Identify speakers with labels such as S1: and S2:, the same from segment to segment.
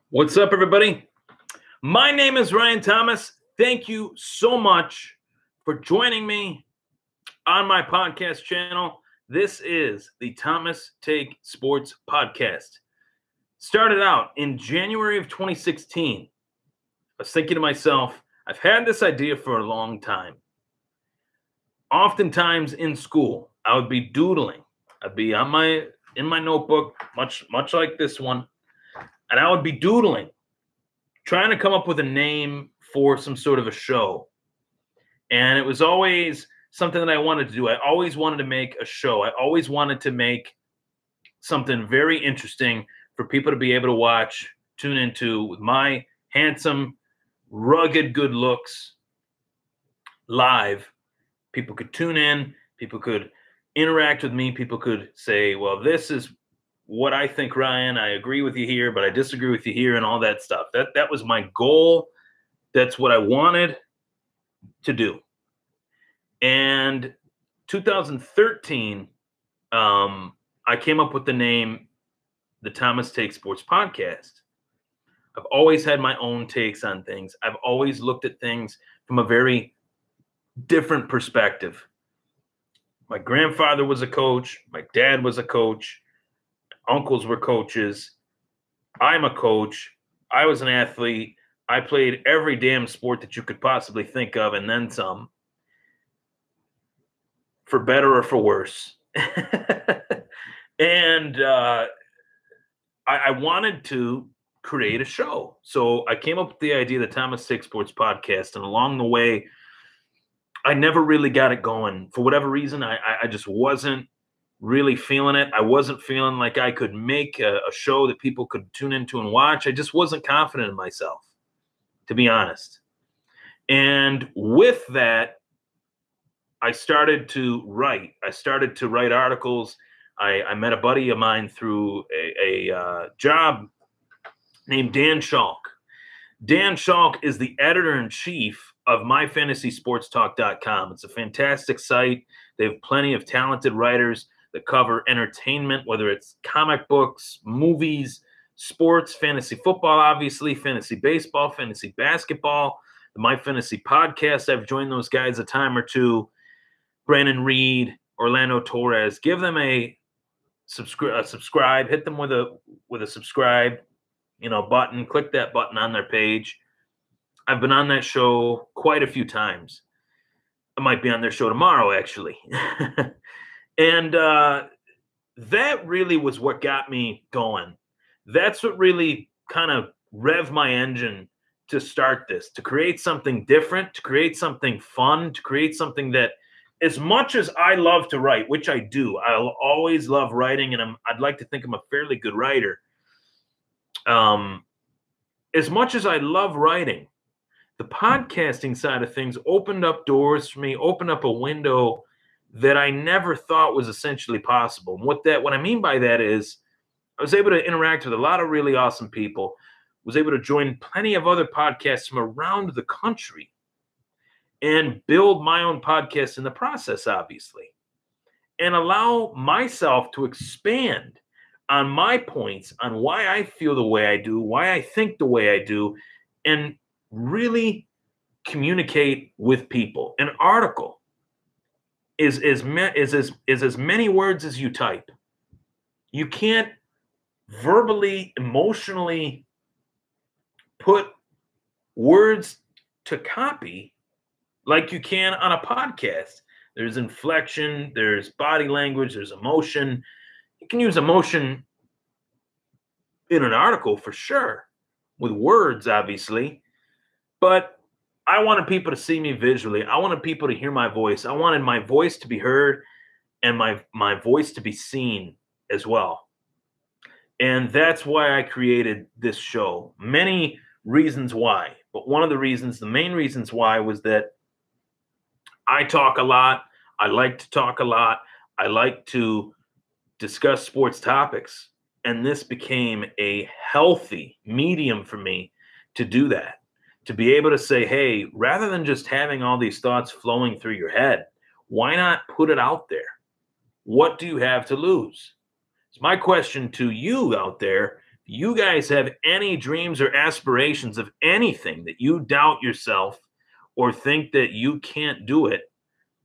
S1: What's up, everybody? My name is Ryan Thomas. Thank you so much for joining me on my podcast channel. This is the Thomas Take Sports Podcast. Started out in January of 2016. I was thinking to myself, I've had this idea for a long time. Oftentimes in school, I would be doodling. I'd be in my notebook, much like this one, and I would be doodling, trying to come up with a name for some sort of a show. And it was always something that I wanted to do. I always wanted to make a show. I always wanted to make something very interesting for people to be able to watch, tune into with my handsome, rugged, good looks live. People could tune in. People could interact with me. People could say, well, this is what I think, Ryan. I agree with you here, but I disagree with you here, and all that stuff. That was my goal. That's what I wanted to do. And 2013, I came up with the name, the Thomas Take Sports Podcast. I've always had my own takes on things. I've always looked at things from a very different perspective. My grandfather was a coach. My dad was a coach. Uncles were coaches. I'm a coach. I was an athlete. I played every damn sport that you could possibly think of and then some, for better or for worse. And I wanted to create a show. So I came up with the idea of the Thomas Take Sports Podcast. And along the way, I never really got it going. For whatever reason, I just wasn't really feeling it. I wasn't feeling like I could make a show that people could tune into and watch. I just wasn't confident in myself, to be honest. And with that, I started to write. I started to write articles. I met a buddy of mine through a job named Dan Schalk. Dan Schalk is the editor-in-chief of MyFantasySportsTalk.com. It's a fantastic site. They have plenty of talented writers that cover entertainment, whether it's comic books, movies, sports, fantasy football, obviously, fantasy baseball, fantasy basketball, the My Fantasy Podcast. I've joined those guys a time or two. Brandon Reed, Orlando Torres. Give them a subscribe. Hit them with a subscribe, button. Click that button on their page. I've been on that show quite a few times. I might be on their show tomorrow, actually. And that really was what got me going. That's what really kind of revved my engine to start this, to create something different, to create something fun, to create something that, as much as I love to write, which I do, I'll always love writing, and I'd like to think I'm a fairly good writer. As much as I love writing, the podcasting side of things opened up doors for me, opened up a window that I never thought was essentially possible. And what I mean by that is I was able to interact with a lot of really awesome people, was able to join plenty of other podcasts from around the country and build my own podcast in the process, obviously, and allow myself to expand on my points on why I feel the way I do, why I think the way I do, and really communicate with people. An article is as many words as you type. You can't verbally, emotionally put words to copy like you can on a podcast. There's inflection, there's body language, there's emotion. You can use emotion in an article for sure, with words, obviously. But I wanted people to see me visually. I wanted people to hear my voice. I wanted my voice to be heard and my voice to be seen as well. And that's why I created this show. Many reasons why. But one of the main reasons why, was that I talk a lot. I like to talk a lot. I like to discuss sports topics. And this became a healthy medium for me to do that. To be able to say, hey, rather than just having all these thoughts flowing through your head, why not put it out there? What do you have to lose? It's my question to you out there. you guys have any dreams or aspirations of anything that you doubt yourself or think that you can't do it,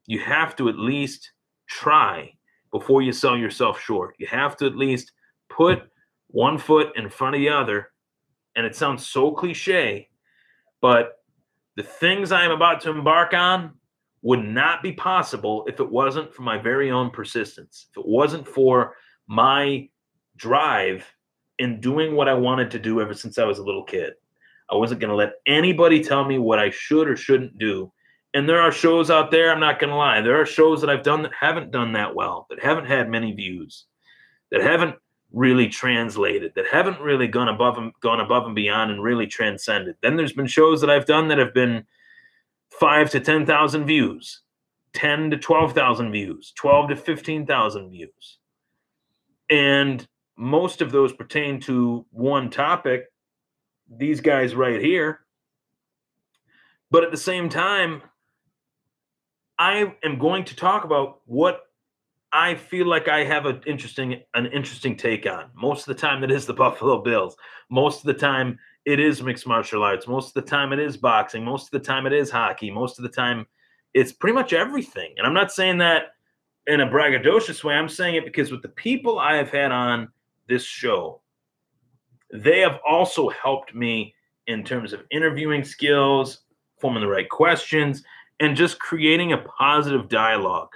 S1: you have to at least try before you sell yourself short. You have to at least put one foot in front of the other. And it sounds so cliche, but the things I am about to embark on would not be possible if it wasn't for my very own persistence, if it wasn't for my drive in doing what I wanted to do ever since I was a little kid. I wasn't going to let anybody tell me what I should or shouldn't do. And there are shows out there, I'm not going to lie, there are shows that I've done that haven't done that well, that haven't had many views, that haven't really translated, that haven't really gone above and beyond and really transcended. Then there's been shows that I've done that have been 5 to 10,000 views, 10 to 12,000 views, 12 to 15,000 views. And most of those pertain to one topic, these guys right here. But at the same time, I am going to talk about what I feel like I have an interesting take on. Most of the time, it is the Buffalo Bills. Most of the time, it is mixed martial arts. Most of the time, it is boxing. Most of the time, it is hockey. Most of the time, it's pretty much everything. And I'm not saying that in a braggadocious way. I'm saying it because with the people I have had on this show, they have also helped me in terms of interviewing skills, forming the right questions, and just creating a positive dialogue.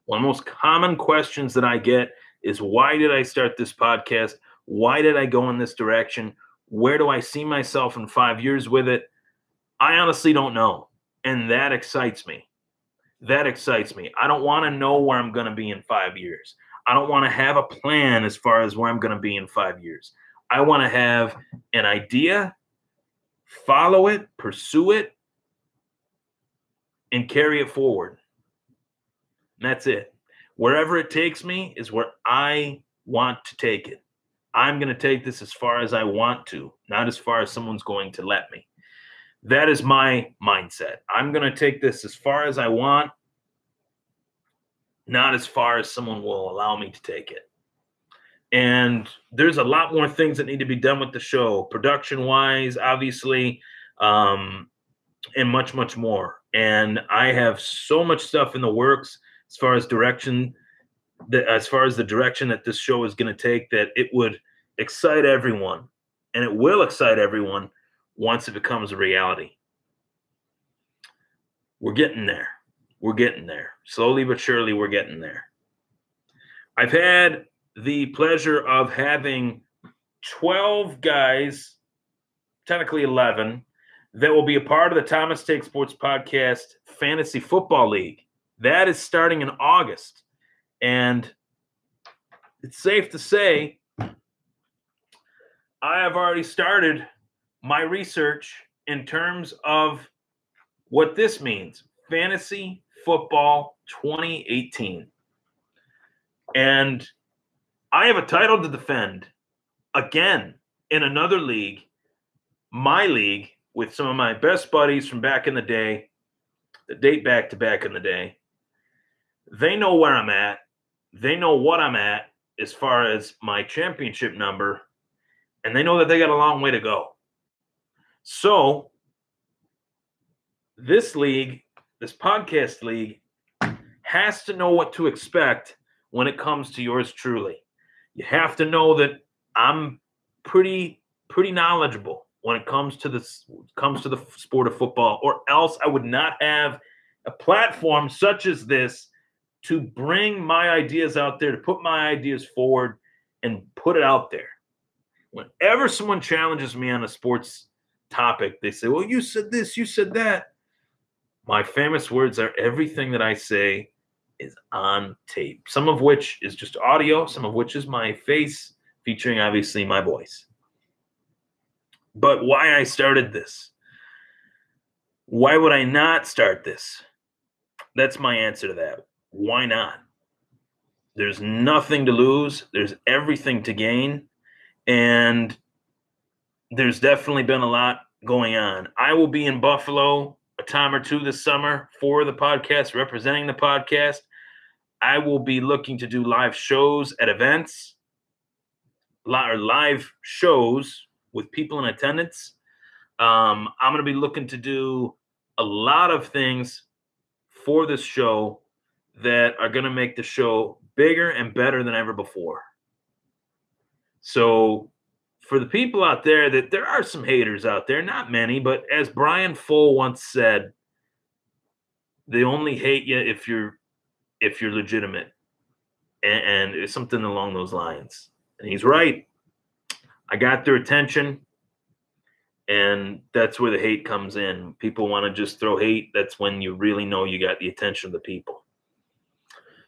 S1: One of the most common questions that I get is, why did I start this podcast? Why did I go in this direction? Where do I see myself in 5 years with it? I honestly don't know. And that excites me. That excites me. I don't want to know where I'm going to be in 5 years. I don't want to have a plan as far as where I'm going to be in 5 years. I want to have an idea, follow it, pursue it, and carry it forward. And that's it. Wherever it takes me is where I want to take it. I'm going to take this as far as I want to, not as far as someone's going to let me. That is my mindset. I'm going to take this as far as I want, not as far as someone will allow me to take it. And there's a lot more things that need to be done with the show, production-wise, obviously, and much, much more. And I have so much stuff in the works as far as the direction that this show is going to take, that it would excite everyone, and it will excite everyone once it becomes a reality. We're getting there. We're getting there. Slowly but surely, we're getting there. I've had the pleasure of having 12 guys, technically 11, that will be a part of the Thomas Take Sports Podcast Fantasy Football League. That is starting in August. And it's safe to say I have already started my research in terms of what this means. Fantasy Football 2018. And I have a title to defend again in another league, my league, with some of my best buddies from back in the day, that date back to back in the day. They know where I'm at. They know what I'm at as far as my championship number, and they know that they got a long way to go. So this league, this podcast league, has to know what to expect when it comes to yours truly. You have to know that I'm pretty knowledgeable when it comes to the sport of football, or else I would not have a platform such as this to bring my ideas out there, to put my ideas forward and put it out there. Whenever someone challenges me on a sports topic, they say, well, you said this, you said that. My famous words are, everything that I say is on tape, some of which is just audio, some of which is my face, featuring obviously my voice. But why I started this? Why would I not start this? That's my answer to that. Why not? There's nothing to lose. There's everything to gain. And there's definitely been a lot going on. I will be in Buffalo a time or two this summer for the podcast, representing the podcast. I will be looking to do live shows at events, live shows with people in attendance. I'm going to be looking to do a lot of things for this show that are going to make the show bigger and better than ever before. So for the people out there, that there are some haters out there, not many, but as Brian Full once said, they only hate you if you're legitimate, and it's something along those lines. And he's right. I got their attention, and that's where the hate comes in. People want to just throw hate. That's when you really know you got the attention of the people.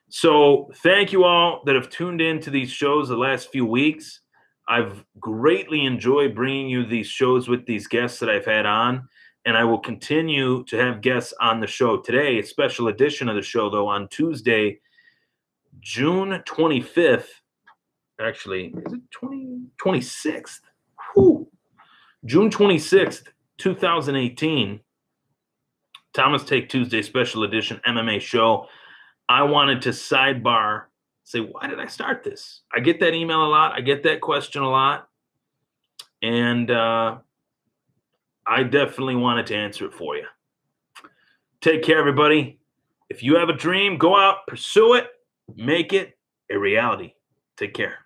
S1: So thank you all that have tuned in to these shows the last few weeks. I've greatly enjoyed bringing you these shows with these guests that I've had on, and I will continue to have guests on the show. Today, a special edition of the show, though, on Tuesday, June 25th. Actually, is it 26th? Whew. June 26th, 2018. Thomas Take Tuesday special edition MMA show. I wanted to sidebar, say, why did I start this? I get that email a lot. I get that question a lot. And I definitely wanted to answer it for you. Take care, everybody. If you have a dream, go out, pursue it, make it a reality. Take care.